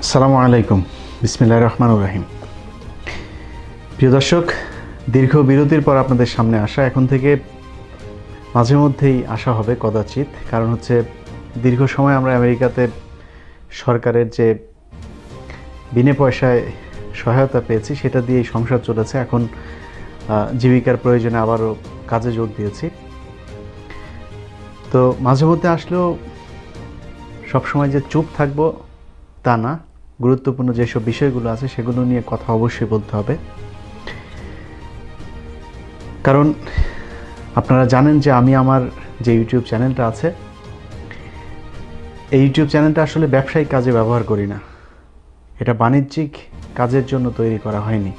আসসালামু আলাইকুম, বিসমিল্লাহির রহমানির রহিম। প্রিয় দর্শক, দীর্ঘ বিরতির পর আপনাদের সামনে আসা, এখন থেকে মাঝে মধ্যেই আসা হবে কদাচিৎ। কারণ হচ্ছে দীর্ঘ সময় আমরা আমেরিকাতে সরকারের যে বিনা পয়সায় সহায়তা পেয়েছি সেটা দিয়েই সংসার চলেছে। এখন জীবিকার প্রয়োজনে আবারও কাজে যোগ দিয়েছি। তো মাঝে মধ্যে আসলেও সবসময় যে চুপ থাকবো তা না, গুরুত্বপূর্ণ যেসব বিষয়গুলো আছে সেগুলো নিয়ে কথা অবশ্যই বলতে হবে। কারণ আপনারা জানেন যে আমি আমার যে ইউটিউব চ্যানেলটা আছে, এই ইউটিউব চ্যানেলটা আসলে ব্যবসায়িক কাজে ব্যবহার করি না। এটা বাণিজ্যিক কাজের জন্য তৈরি করা হয়নি।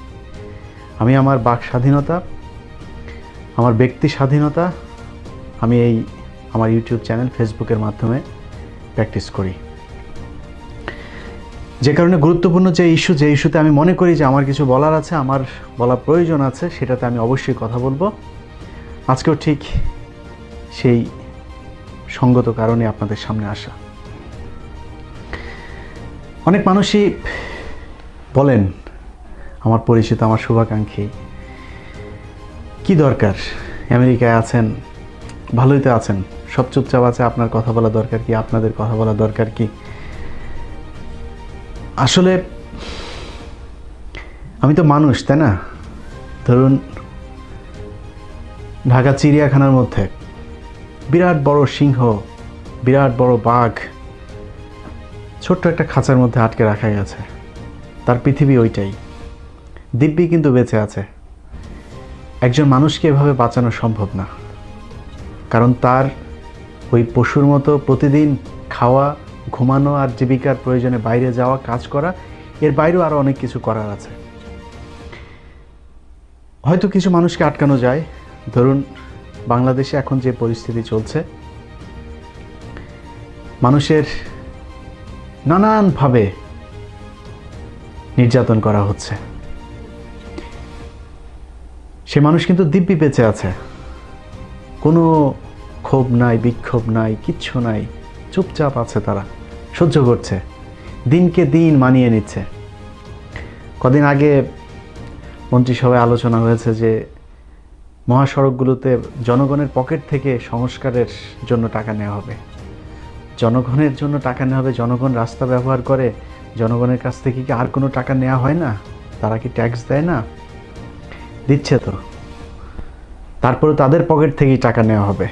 আমি আমার বাক স্বাধীনতা, আমার ব্যক্তি স্বাধীনতা আমি আমার ইউটিউব চ্যানেল ফেসবুকের মাধ্যমে প্র্যাকটিস করি। যে কারণে গুরুত্বপূর্ণ যে ইস্যুতে আমি মনে করি যে আমার কিছু বলার আছে, আমার বলা প্রয়োজন আছে, সেটাতে আমি অবশ্যই কথা বলবো। আজকেও ঠিক সেই সঙ্গত কারণে আপনাদের সামনে আসা। অনেক মানুষই বলেন, আমার পরিচিত, আমার শুভাকাঙ্ক্ষী, কি দরকার, আমেরিকায় আছেন, ভালোই তো আছেন, সব চুপচাপ আছে, আপনার কথা বলা দরকার কি, আপনাদের কথা বলা দরকার কি? আসলে আমি তো মানুষ, তাই না? ধরুন ঢাকা চিড়িয়াখানার মধ্যে বিরাট বড় সিংহ, বিরাট বড় বাঘ ছোট্ট একটা খাঁচার মধ্যে আটকে রাখা গেছে। তার পৃথিবী ওইটাই, দিব্যি কিন্তু বেঁচে আছে। একজন মানুষকে এভাবে বাঁচানো সম্ভব না, কারণ তার ওই পশুর মতো প্রতিদিন খাওয়া, ঘুমানো আর জীবিকার প্রয়োজনে বাইরে যাওয়া, কাজ করা, এর বাইরেও আরও অনেক কিছু করার আছে। হয়তো কিছু মানুষকে আটকানো যায়। ধরুন বাংলাদেশে এখন যে পরিস্থিতি চলছে, মানুষের নানানভাবে নির্যাতন করা হচ্ছে, সে মানুষ কিন্তু দিব্যি বেঁচে আছে, কোনো ক্ষোভ নাই, বিক্ষোভ নাই, কিচ্ছু নাই, চুপচাপ আছে, তারা সহ্য করছে, দিনকে দিন মানিয়ে নিচ্ছে। কদিন আগে মন্ত্রিসভায় আলোচনা হয়েছে যে মহাসড়কগুলোতে জনগণের পকেট থেকে সংস্কারের জন্য টাকা নেওয়া হবে। জনগণের জন্য টাকা নেওয়া হবে, জনগণ রাস্তা ব্যবহার করে, জনগণের কাছ থেকে কি আর কোনো টাকা নেওয়া হয় না? তারা কি ট্যাক্স দেয় না? দিচ্ছে তো। তারপরে তাদের পকেট থেকেই টাকা নেওয়া হবে।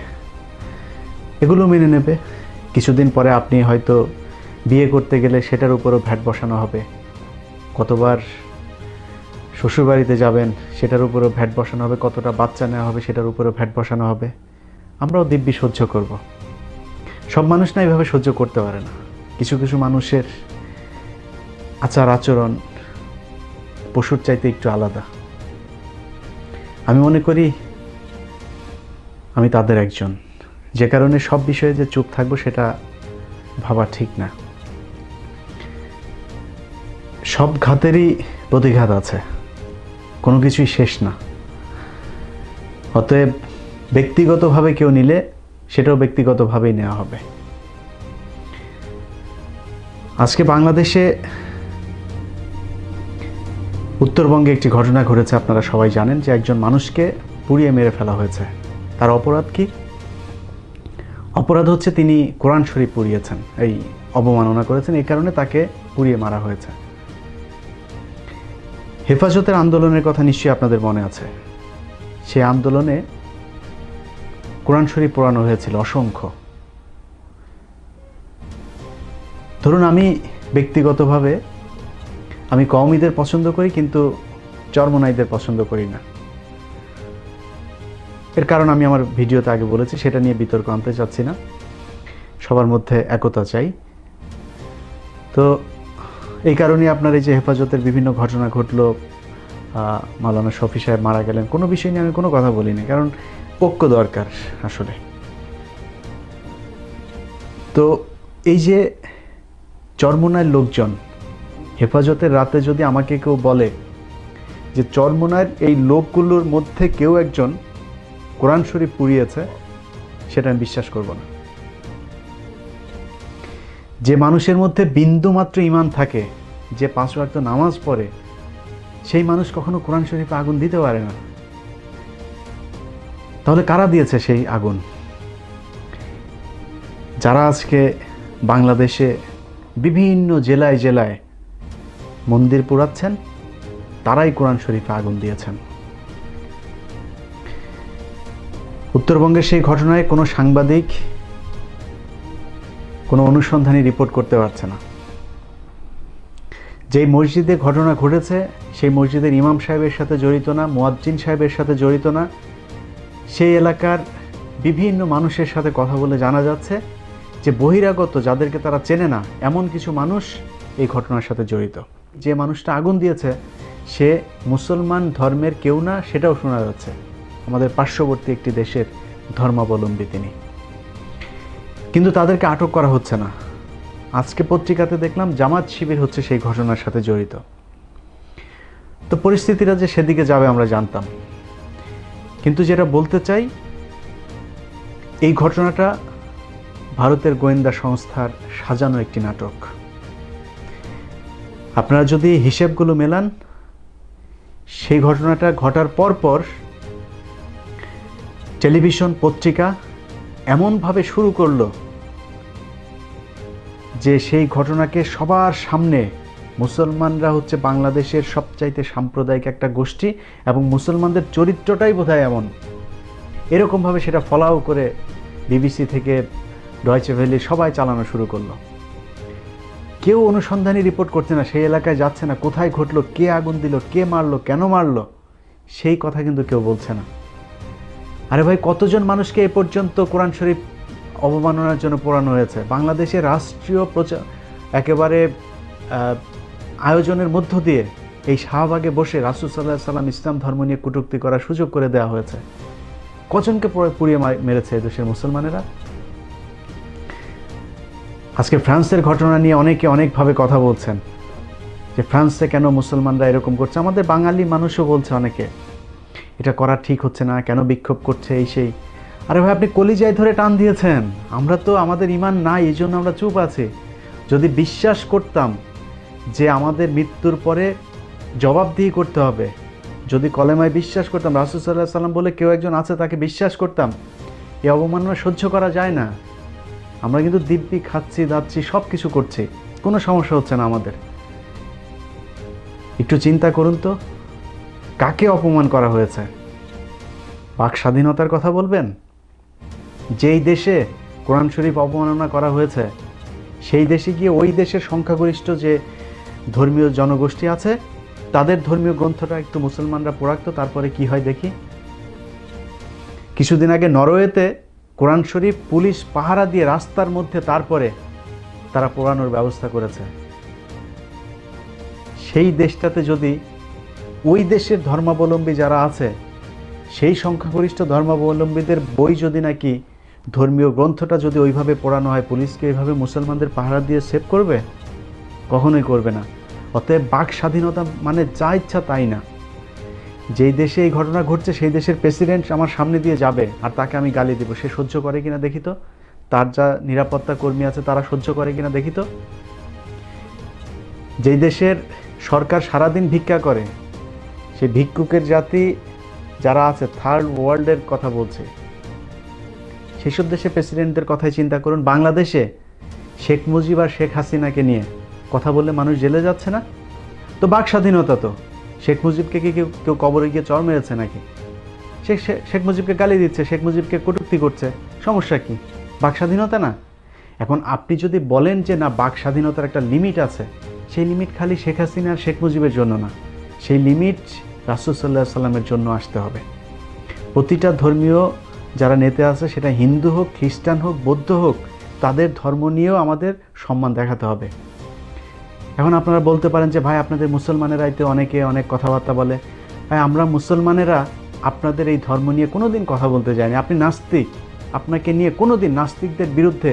এগুলো মেনে নেবে। কিছুদিন পরে আপনি হয়তো বিয়ে করতে গেলে সেটার উপরও ভ্যাট বসানো হবে। কতবার শ্বশুরবাড়িতে যাবেন সেটার উপরও ভ্যাট বসানো হবে। কতটা বাচ্চা নেওয়া হবে সেটার উপরও ভ্যাট বসানো হবে। আমরাও দিব্যি সহ্য করব। সব মানুষ না এভাবে সহ্য করতে পারে না। কিছু কিছু মানুষের আচার আচরণ পশুর চাইতে একটু আলাদা। আমি মনে করি আমি তাদের একজন, যে কারণে সব বিষয়ে যে চুপ থাকবো সেটা ভাবা ঠিক না। সব ঘাতেরই প্রতিঘাত আছে, কোনো কিছুই শেষ না। অতএব ব্যক্তিগতভাবে কেউ নিলে সেটাও ব্যক্তিগতভাবেই নেওয়া হবে। আজকে বাংলাদেশে উত্তরবঙ্গে একটি ঘটনা ঘটেছে, আপনারা সবাই জানেন যে একজন মানুষকে পুড়িয়ে মেরে ফেলা হয়েছে। তার অপরাধ কি? অপরাধ হচ্ছে তিনি কোরআন শরীফ পুড়িয়েছেন, এই অবমাননা করেছেন, এই কারণে তাকে পুড়িয়ে মারা হয়েছে। হেফাজতের আন্দোলনের কথা নিশ্চয়ই আপনাদের মনে আছে। সেই আন্দোলনে কোরআন শরীফ পোড়ানো হয়েছিল অসংখ্য। ধরুন আমি ব্যক্তিগতভাবে আমি কওমিদের পছন্দ করি, কিন্তু চরমনাইদের পছন্দ করি না। এর কারণ আমি আমার ভিডিওতে আগে বলেছি, সেটা নিয়ে বিতর্ক আনতে চাচ্ছি না। সবার মধ্যে একতা চাই। তো এই কারণে আপনার এই যে হেফাজতের বিভিন্ন ঘটনা ঘটলো, মাওলানা শফি সাহেব মারা গেলেন, কোনো বিষয় নিয়ে আমি কোনো কথা বলিনি, কারণ ঐক্য দরকার আসলে। তো এই যে চরমোনাইয়ের লোকজন, হেফাজতের রাতে যদি আমাকে কেউ বলে যে চরমোনাইয়ের এই লোকগুলোর মধ্যে কেউ একজন কোরআন শরীফ পুড়িয়েছে, সেটা আমি বিশ্বাস করব না। যে মানুষের মধ্যে বিন্দুমাত্র ঈমান থাকে যে 5 ওয়াক্ত নামাজ পড়ে সেই মানুষ কখনো কোরআন শরীফে আগুন দিতে পারে না। তাহলে কারা দিয়েছে সেই আগুন? যারা আজকে বাংলাদেশে বিভিন্ন জেলায় জেলায় মন্দির পোড়াচ্ছেন, তারাই কোরআন শরীফে আগুন দিয়েছেন। উত্তরবঙ্গের সেই ঘটনায় কোনো সাংবাদিক কোনো অনুসন্ধানী রিপোর্ট করতে পারছে না। যেই মসজিদে ঘটনা ঘটেছে সেই মসজিদের ইমাম সাহেবের সাথে জড়িত না, মুয়াজ্জিন সাহেবের সাথে জড়িত না, সেই এলাকার বিভিন্ন মানুষের সাথে কথা বলে জানা যাচ্ছে যে বহিরাগত, যাদেরকে তারা চেনে না, এমন কিছু মানুষ এই ঘটনার সাথে জড়িত। যে মানুষটা আগুন দিয়েছে সে মুসলমান ধর্মের কেউ না, সেটাও শোনা যাচ্ছে। আমাদের পার্শ্ববর্তী একটি দেশের ধর্মাবলম্বী তিনি, কিন্তু তাদেরকে আটক করা হচ্ছে না। আজকে পত্রিকাতে দেখলাম জামাত শিবির হচ্ছে সেই ঘটনার সাথে জড়িত। তো পরিস্থিতিটা যে সেদিকে যাবে আমরা জানতাম, কিন্তু যেটা বলতে চাই, এই ঘটনাটা ভারতের গোয়েন্দা সংস্থার সাজানো একটি নাটক। আপনারা যদি হিসেবগুলো মেলান, সেই ঘটনাটা ঘটার পর টেলিভিশন পত্রিকা এমনভাবে শুরু করলো যে সেই ঘটনাকে সবার সামনে মুসলমানরা হচ্ছে বাংলাদেশের সবচাইতে সাম্প্রদায়িক একটা গোষ্ঠী এবং মুসলমানদের চরিত্রটাই বোধহয় এমন, এরকমভাবে সেটা ফলাও করে বিবিসি থেকে ডয়েচে ভেলে সবাই চালানো শুরু করলো। কেউ অনুসন্ধানী রিপোর্ট করছে না, সেই এলাকায় যাচ্ছে না, কোথায় ঘটলো, কে আগুন দিল, কে মারলো, কেন মারলো, সেই কথা কিন্তু কেউ বলছে না। আরে ভাই, কতজন মানুষকে এ পর্যন্ত কোরআন শরীফ অবমাননার জন্য পোড়ানো হয়েছে? বাংলাদেশের রাষ্ট্রীয় একেবারে আয়োজনের মধ্য দিয়ে এই শাহবাগে বসে রাসূল সাল্লাল্লাহু আলাইহি সাল্লাম ইসলাম ধর্ম নিয়ে কটূক্তি করার সুযোগ করে দেওয়া হয়েছে। কজনকে পুড়িয়ে মেরেছে দেশের মুসলমানেরা? আজকে ফ্রান্সের ঘটনা নিয়ে অনেকে অনেকভাবে কথা বলছেন যে ফ্রান্সে কেন মুসলমানরা এরকম করছে। আমাদের বাঙালি মানুষও বলছে অনেকে, এটা করা ঠিক হচ্ছে না, কেন বিক্ষোভ করছে, এই সেই। আরে ভাই, আপনি কলিজায় ধরে টান দিয়েছেন। আমরা তো, আমাদের ঈমান নাই, এই জন্য আমরা চুপ আছি। যদি বিশ্বাস করতাম যে আমাদের মৃত্যুর পরে জবাবদিহি করতে হবে, যদি কলেমায় বিশ্বাস করতাম, রাসূল সাল্লাল্লাহু আলাইহি সাল্লাম বলে কেউ একজন আছে, তাকে বিশ্বাস করতাম, এই অবমাননা সহ্য করা যায় না। আমরা কিন্তু দিব্যি খাচ্ছি, দাচ্ছি, সব কিছু করছি, কোনো সমস্যা হচ্ছে না আমাদের। একটু চিন্তা করুন তো, কাকে অপমান করা হয়েছে? বাক স্বাধীনতার কথা বলবেন? যেই দেশে কোরআন শরীফ অবমাননা করা হয়েছে সেই দেশে গিয়ে ওই দেশের সংখ্যাগরিষ্ঠ যে ধর্মীয় জনগোষ্ঠী আছে তাদের ধর্মীয় গ্রন্থটা একটু মুসলমানরা পোড়াতো, তারপরে কি হয় দেখি। কিছুদিন আগে নরওয়েতে কোরআন শরীফ পুলিশ পাহারা দিয়ে রাস্তার মধ্যে তারপরে তারা পোড়ানোর ব্যবস্থা করেছে। সেই দেশটাতে যদি ওই দেশের ধর্মাবলম্বী যারা আছে সেই সংখ্যাগরিষ্ঠ ধর্মাবলম্বীদের বই যদি নাকি, ধর্মীয় গ্রন্থটা যদি ওইভাবে পড়ানো হয়, পুলিশকে এইভাবে মুসলমানদের পাহারা দিয়ে সেভ করবে? কখনোই করবে না। অতএব বাক স্বাধীনতা মানে যা ইচ্ছা তাই না। যেই দেশে এই ঘটনা ঘটছে সেই দেশের প্রেসিডেন্ট আমার সামনে দিয়ে যাবে আর তাকে আমি গালি দেব, সে সহ্য করে কিনা দেখি তো। তার যা নিরাপত্তা কর্মী আছে তারা সহ্য করে কিনা দেখি তো। যেই দেশের সরকার সারাদিন ভিক্ষা করে, সেই ভিক্ষুকের জাতি যারা আছে, থার্ড ওয়ার্ল্ডের কথা বলছে, সেসব দেশে প্রেসিডেন্টদের কথাই চিন্তা করুন। বাংলাদেশে শেখ মুজিব আর শেখ হাসিনাকে নিয়ে কথা বললে মানুষ জেলে যাচ্ছে না? তো বাক স্বাধীনতা তো। শেখ মুজিবকে কি কেউ কবরে গিয়ে চর মেরেছে নাকি? শেখ মুজিবকে গালি দিচ্ছে, শেখ মুজিবকে কটূক্তি করছে, সমস্যা কি? বাক স্বাধীনতা না? এখন আপনি যদি বলেন যে না, বাক স্বাধীনতার একটা লিমিট আছে, সেই লিমিট খালি শেখ হাসিনা আর শেখ মুজিবের জন্য না, সেই লিমিট রাসূল সাল্লাল্লাহু আলাইহি সাল্লামের জন্য আসতে হবে। প্রতিটা ধর্মীয় যারা নেতা আছে, সেটা হিন্দু হোক, খ্রিস্টান হোক, বৌদ্ধ হোক, তাদের ধর্ম নিয়েও আমাদের সম্মান দেখাতে হবে। এখন আপনারা বলতে পারেন যে ভাই, আপনাদের মুসলমানেরা এতে অনেকে অনেক কথাবার্তা বলে। ভাই, আমরা মুসলমানেরা আপনাদের এই ধর্ম নিয়ে কোনো দিন কথা বলতে যায়নি। আপনি নাস্তিক, আপনাকে নিয়ে কোনো দিন নাস্তিকদের বিরুদ্ধে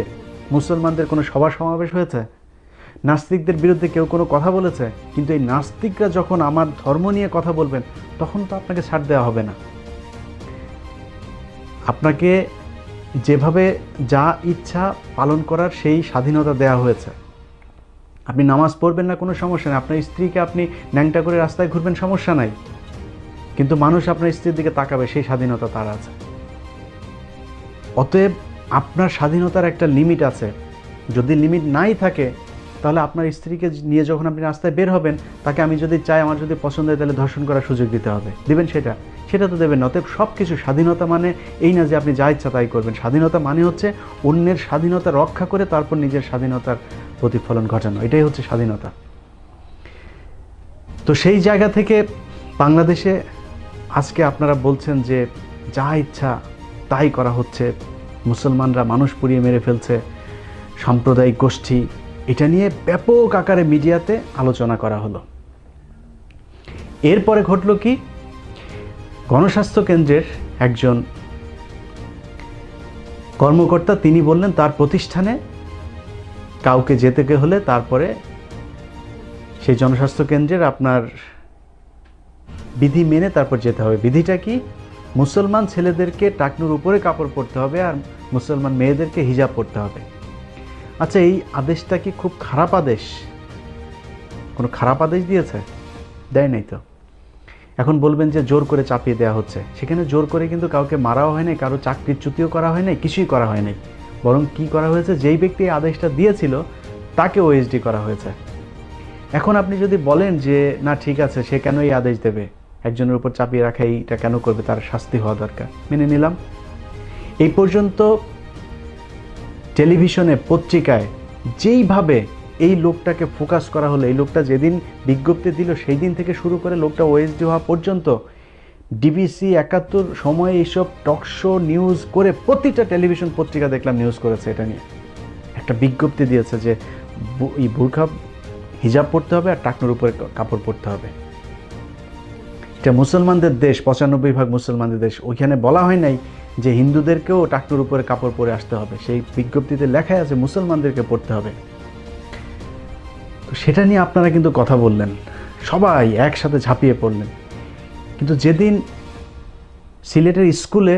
মুসলমানদের কোনো সভা সমাবেশ হয়েছে? নাস্তিকদের বিরুদ্ধে কেউ কোনো কথা বলেছে? কিন্তু এই নাস্তিকরা যখন আমার ধর্ম নিয়ে কথা বলবেন, তখন তো আপনাকে ছাড় দেওয়া হবে না। আপনাকে যেভাবে যা ইচ্ছা পালন করার সেই স্বাধীনতা দেওয়া হয়েছে, আপনি নামাজ পড়বেন না, কোনো সমস্যা নেই, আপনার স্ত্রীকে আপনি ন্যাংটা করে রাস্তায় ঘুরবেন, সমস্যা নাই, কিন্তু মানুষ আপনার স্ত্রীর দিকে তাকাবে, সেই স্বাধীনতা তার আছে। অতএব আপনার স্বাধীনতার একটা লিমিট আছে। যদি লিমিট নাই থাকে, তাহলে আপনার স্ত্রীকে নিয়ে যখন আপনি রাস্তায় বের হবেন, তাকে আমি যদি চাই, আমার যদি পছন্দ হয়, তাহলে ধর্ষণ করার সুযোগ দিতে হবে। দিবেন সেটা তো দেবেন না। অতএব সব কিছু স্বাধীনতা মানে এই না যে আপনি যা ইচ্ছা তাই করবেন। স্বাধীনতা মানে হচ্ছে অন্যের স্বাধীনতা রক্ষা করে তারপর নিজের স্বাধীনতার প্রতিফলন ঘটানো, এটাই হচ্ছে স্বাধীনতা। তো সেই জায়গা থেকে বাংলাদেশে আজকে আপনারা বলছেন যে যা ইচ্ছা তাই করা হচ্ছে, মুসলমানরা মানুষ পুড়িয়ে মেরে ফেলছে, সাম্প্রদায়িক গোষ্ঠী, এটা নিয়ে ব্যাপক আকারে মিডিয়াতে আলোচনা করা হলো। এরপরে ঘটল কি, গণস্বাস্থ্য কেন্দ্রের একজন কর্মকর্তা তিনি বললেন তার প্রতিষ্ঠানে কাউকে যেতে হলে তারপরে সেই জনস্বাস্থ্য কেন্দ্রের আপনার বিধি মেনে তারপর যেতে হবে। বিধিটা কি? মুসলমান ছেলেদেরকে টাকনুর উপরে কাপড় পরতে হবে আর মুসলমান মেয়েদেরকে হিজাব পরতে হবে। আচ্ছা, এই আদেশটা কি খুব খারাপ আদেশ? কোনো খারাপ আদেশ দিয়েছে? দেয় নাই তো। এখন বলবেন যে জোর করে চাপিয়ে দেওয়া হচ্ছে। সেখানে জোর করে কিন্তু কাউকে মারাও হয় নাই, কারো চাকরিচ্যুতিও করা হয় নাই, কিছুই করা হয় নাই। বরং কি করা হয়েছে, যেই ব্যক্তি এই আদেশটা দিয়েছিল তাকে ওএসডি করা হয়েছে। এখন আপনি যদি বলেন যে না ঠিক আছে, সে কেন এই আদেশ দেবে, একজনের উপর চাপিয়ে রাখা এইটা কেন করবে, তার শাস্তি হওয়া দরকার, মেনে নিলাম। এই পর্যন্ত টেলিভিশনে, পত্রিকায় যেইভাবে এই লোকটাকে ফোকাস করা হলো, এই লোকটা যেদিন বিজ্ঞপ্তি দিল সেই দিন থেকে শুরু করে লোকটা ওএসডি হওয়া পর্যন্ত, ডিবিসি, ৭১, সময়, এইসব টকশো নিউজ করে প্রতিটা টেলিভিশন পত্রিকা দেখলাম নিউজ করেছে এটা নিয়ে। একটা বিজ্ঞপ্তি দিয়েছে যে এই বোরখা, হিজাব পড়তে হবে আর টাকনুর উপরে কাপড় পরতে হবে। এটা মুসলমানদের দেশ, ৯৫% মুসলমানদের দেশ। ওইখানে বলা হয় নাই যে হিন্দুদেরকেও টাকনুর উপরে কাপড় পরে আসতে হবে। সেই বিজ্ঞপ্তিতে লেখাই আছে মুসলমানদেরকে পড়তে হবে। তো সেটা নিয়ে আপনারা কিন্তু কথা বললেন, সবাই একসাথে ঝাঁপিয়ে পড়লেন। কিন্তু যেদিন সিলেটের স্কুলে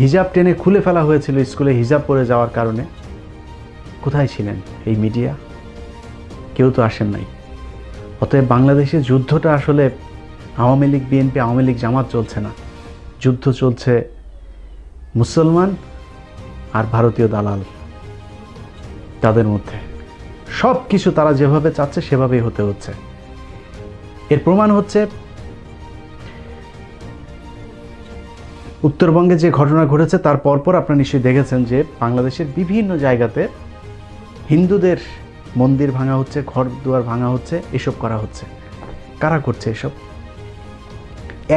হিজাব টেনে খুলে ফেলা হয়েছিল, স্কুলে হিজাব পরে যাওয়ার কারণে, কোথায় ছিলেন এই মিডিয়া? কেউ তো আসেন নাই। অতএব বাংলাদেশে যুদ্ধটা আসলে আওয়ামী লীগ, বিএনপি, আওয়ামী লীগ, জামাত চলছে না। যুদ্ধ চলছে মুসলমান আর ভারতীয় দালাল, তাদের মধ্যে। সব কিছু তারা যেভাবে চাচ্ছে সেভাবেই হতে হচ্ছে। এর প্রমাণ হচ্ছে উত্তরবঙ্গে যে ঘটনা ঘটেছে তার পরপর আপনারা নিশ্চয়ই দেখেছেন যে বাংলাদেশের বিভিন্ন জায়গাতে হিন্দুদের মন্দির ভাঙা হচ্ছে, ঘর দুয়ার ভাঙা হচ্ছে, এসব করা হচ্ছে। কারা করছে এসব?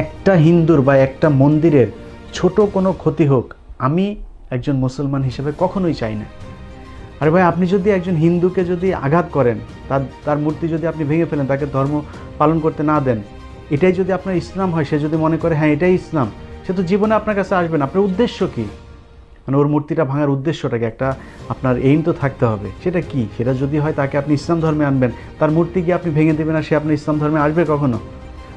একটা হিন্দুর বা একটা মন্দিরের ছোট কোনো ক্ষতি হোক, আমি একজন মুসলমান হিসেবে কখনোই চাই না। আরে ভাই, আপনি যদি একজন হিন্দুকে যদি আঘাত করেন, তার মূর্তি যদি আপনি ভেঙে ফেলেন, তাকে ধর্ম পালন করতে না দেন, এটাই যদি আপনার ইসলাম হয়, সে যদি মনে করে হ্যাঁ এটাই ইসলাম, সে তো জীবনে আপনার কাছে আসবে না। আপনার উদ্দেশ্য কি? মানে ওর মূর্তিটা ভাঙার উদ্দেশ্যটাকে একটা আপনার এইম তো থাকতে হবে। সেটা কি? সেটা যদি হয় তাকে আপনি ইসলাম ধর্মে আনবেন, তার মূর্তি গিয়ে আপনি ভেঙে দেবেন আর সে আপনার ইসলাম ধর্মে আসবে কখনো?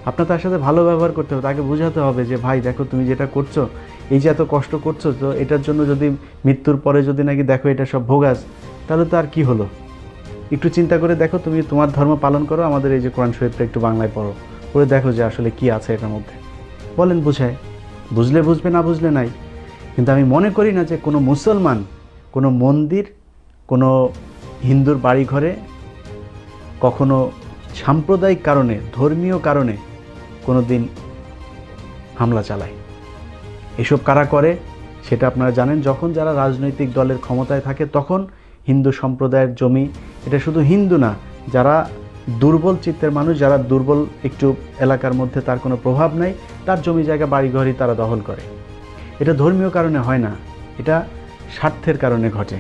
আপনার তার সাথে ভালো ব্যবহার করতে হবে, তাকে বোঝাতে হবে যে ভাই দেখো তুমি যেটা করছো, এই যে এত কষ্ট করছো, তো এটার জন্য যদি মৃত্যুর পরে যদি নাকি দেখো এটা সব ভোগাস, তাহলে তো আর কি হলো? একটু চিন্তা করে দেখো, তুমি তোমার ধর্ম পালন করো, আমাদের এই যে কোরআন শরীফটা একটু বাংলায় পড়ো, পড়ে দেখো যে আসলে কি আছে এটার মধ্যে। বলেন বুঝায়, বুঝলে বুঝবে, না বুঝলে নাই। কিন্তু আমি মনে করি না যে কোনো মুসলমান কোনো মন্দির, কোনো হিন্দুর বাড়িঘরে কখনো সাম্প্রদায়িক কারণে, ধর্মীয় কারণে কোনো দিন হামলা চালায়। এসব কারা করে সেটা আপনারা জানেন। যখন যারা রাজনৈতিক দলের ক্ষমতায় থাকে তখন হিন্দু সম্প্রদায়ের জমি, এটা শুধু হিন্দু না, যারা দুর্বল চিত্তের মানুষ, যারা দুর্বল একটু এলাকার মধ্যে তার কোনো প্রভাব নাই, তার জমি জায়গা বাড়িঘরই তারা দখল করে। এটা ধর্মীয় কারণে হয় না, এটা স্বার্থের কারণে ঘটে।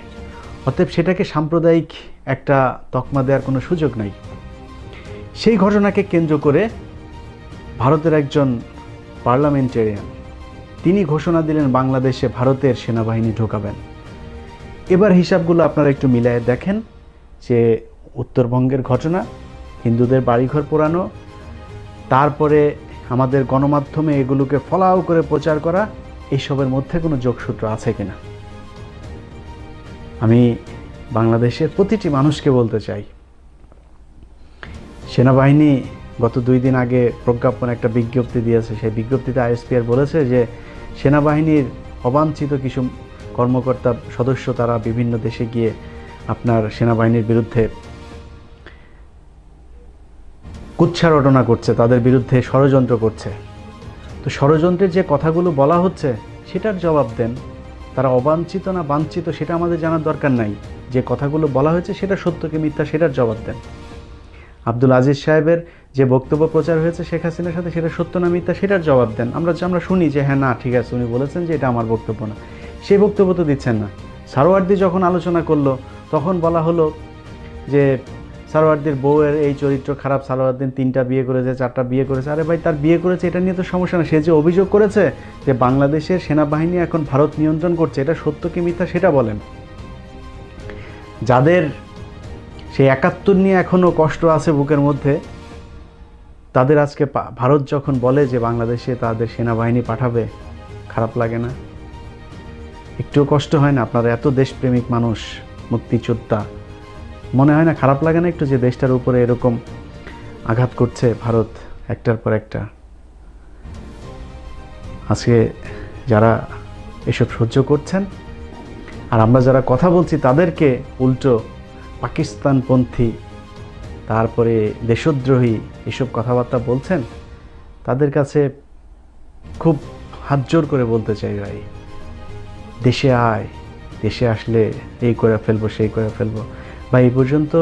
অতএব সেটাকে সাম্প্রদায়িক একটা তকমা দেওয়ার কোনো সুযোগ নাই। সেই ঘটনাকে কেন্দ্র করে ভারতের একজন পার্লামেন্টেরিয়ান তিনি ঘোষণা দিলেন বাংলাদেশে ভারতের সেনাবাহিনী ঢোকাবেন। এবার হিসাবগুলো আপনারা একটু মিলায়ে দেখেন যে উত্তরবঙ্গের ঘটনা, হিন্দুদের বাড়িঘর পোড়ানো, তারপরে আমাদের গণমাধ্যমে এগুলোকে ফলাও করে প্রচার করা, এইসবের মধ্যে কোনো যোগসূত্র আছে কিনা। আমি বাংলাদেশের প্রতিটি মানুষকে বলতে চাই, সেনাবাহিনী গত 2 দিন আগে প্রজ্ঞাপন একটা বিজ্ঞপ্তি দিয়েছে। সেই বিজ্ঞপ্তিতে আইএসপিআর বলেছে যে সেনাবাহিনীর অবাঞ্ছিত কিছু কর্মকর্তা সদস্য তারা বিভিন্ন দেশে গিয়ে আপনার সেনাবাহিনীর বিরুদ্ধে কুৎসা রটনা করছে, তাদের বিরুদ্ধে ষড়যন্ত্র করছে। তো ষড়যন্ত্রের যে কথাগুলো বলা হচ্ছে সেটার জবাব দেন। তারা অবাঞ্ছিত না বাঞ্ছিত সেটা আমাদের জানার দরকার নাই, যে কথাগুলো বলা হয়েছে সেটা সত্য কি মিথ্যা সেটার জবাব দেন। আব্দুল আজিজ সাহেবের যে বক্তব্য প্রচার হয়েছে শেখ হাসিনার সাথে, সেটা সত্য না মিথ্যা সেটার জবাব দেন। আমরা শুনি যে হ্যাঁ না ঠিক আছে, উনি বলেছেন যে এটা আমার বক্তব্য না, সেই বক্তব্য তো দিচ্ছেন না। সারোয়ার্দী যখন আলোচনা করলো তখন বলা হলো যে সারোয়ার্দীর বউয়ের এই চরিত্র খারাপ, সারোয়ার্দী 3টা বিয়ে করেছে 4টা বিয়ে করেছে। আরে ভাই, তার বিয়ে করেছে এটা নিয়ে তো সমস্যা না। সে যে অভিযোগ করেছে যে বাংলাদেশের সেনাবাহিনী এখন ভারত নিয়ন্ত্রণ করছে, এটা সত্য কি মিথ্যা সেটা বলেন। যাদের সেই 71 নিয়ে এখনও কষ্ট আছে বুকের মধ্যে, তাদের আজকে ভারত যখন বলে যে বাংলাদেশে তাদের সেনাবাহিনী পাঠাবে, খারাপ লাগে না? একটুও কষ্ট হয় না? আপনারা এত দেশপ্রেমিক মানুষ, মুক্তিযোদ্ধা, মনে হয় না খারাপ লাগে না একটু যে দেশটার উপরে এরকম আঘাত করছে ভারত একটার পর একটা? আজকে যারা এসব সহ্য করছেন আর আমরা যারা কথা বলছি তাদেরকে উল্টো পাকিস্তানপন্থী, তারপরে দেশদ্রোহী এসব কথাবার্তা বলছেন, তাদের কাছে খুব হাত জোর করে বলতে চাই ভাই, দেশে আয়, দেশে আসলে এই করে ফেলবো সেই করে ফেলবো। বা এই পর্যন্ত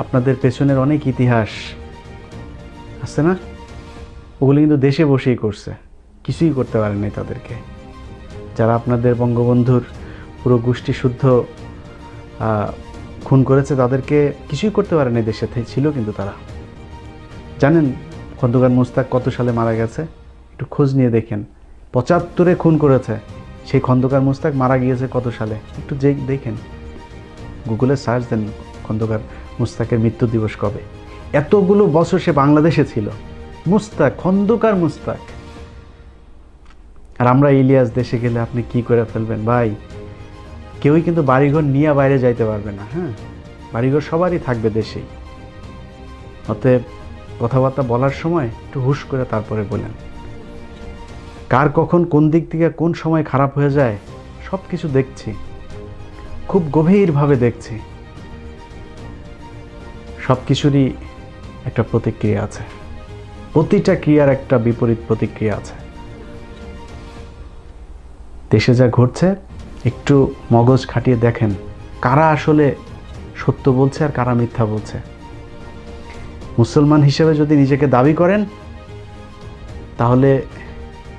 আপনাদের পেছনের অনেক ইতিহাস আছে না, ওগুলো কিন্তু দেশে বসেই করছে, কিছুই করতে পারেনি তাদেরকে। যারা আপনাদের বঙ্গবন্ধুর পুরো গোষ্ঠী শুদ্ধ খুন করেছে তাদেরকে কিছুই করতে পারেনি, দেশে ছিল কিন্তু তারা। জানেন খন্দকার মোস্তাক কত সালে মারা গেছে? একটু খোঁজ নিয়ে দেখেন। 75-এ খুন করেছে সেই খন্দকার মোস্তাক, মারা গিয়েছে কত সালে? একটু দেখেন, গুগলে সার্চ দেন খন্দকার মোস্তাকের মৃত্যু দিবস কবে। এতগুলো বছর সে বাংলাদেশে ছিল, মুস্তাক, খন্দকার মুস্তাক। আর আমরা ইলিয়াস দেশে গেলে আপনি কি করে ফেলবেন ভাই? কেউই কিন্তু বাড়িঘর নিয়ে বাইরে যাইতে পারবে না। হ্যাঁ, বাড়িঘর সবারই থাকবে দেশেই। অতএব কথাবার্তা বলার সময় একটু হুশ করে তারপরে বলেন। কার কখন কোন দিক থেকে কোন সময় খারাপ হয়ে যায় সব কিছু দেখছি, খুব গভীরভাবে দেখছি। সব কিছুরই একটা প্রতিক্রিয়া আছে, প্রতিটা ক্রিয়ার একটা বিপরীত প্রতিক্রিয়া আছে। দেশে যা ঘটছে একটু মগজ খাটিয়ে দেখেন, কারা আসলে সত্য বলছে আর কারা মিথ্যা বলছে। মুসলমান হিসেবে যদি নিজেকে দাবি করেন, তাহলে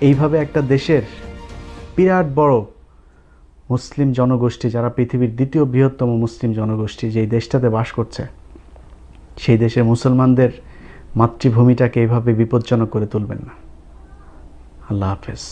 এইভাবে একটা দেশের বিরাট বড় মুসলিম জনগোষ্ঠী, যারা পৃথিবীর 2য় বৃহত্তম মুসলিম জনগোষ্ঠী যেই দেশটাতে বাস করছে, সেই দেশের মুসলমানদের মাতৃভূমিটাকে এইভাবে বিপজ্জনক করে তুলবেন না। আল্লাহ হাফেজ।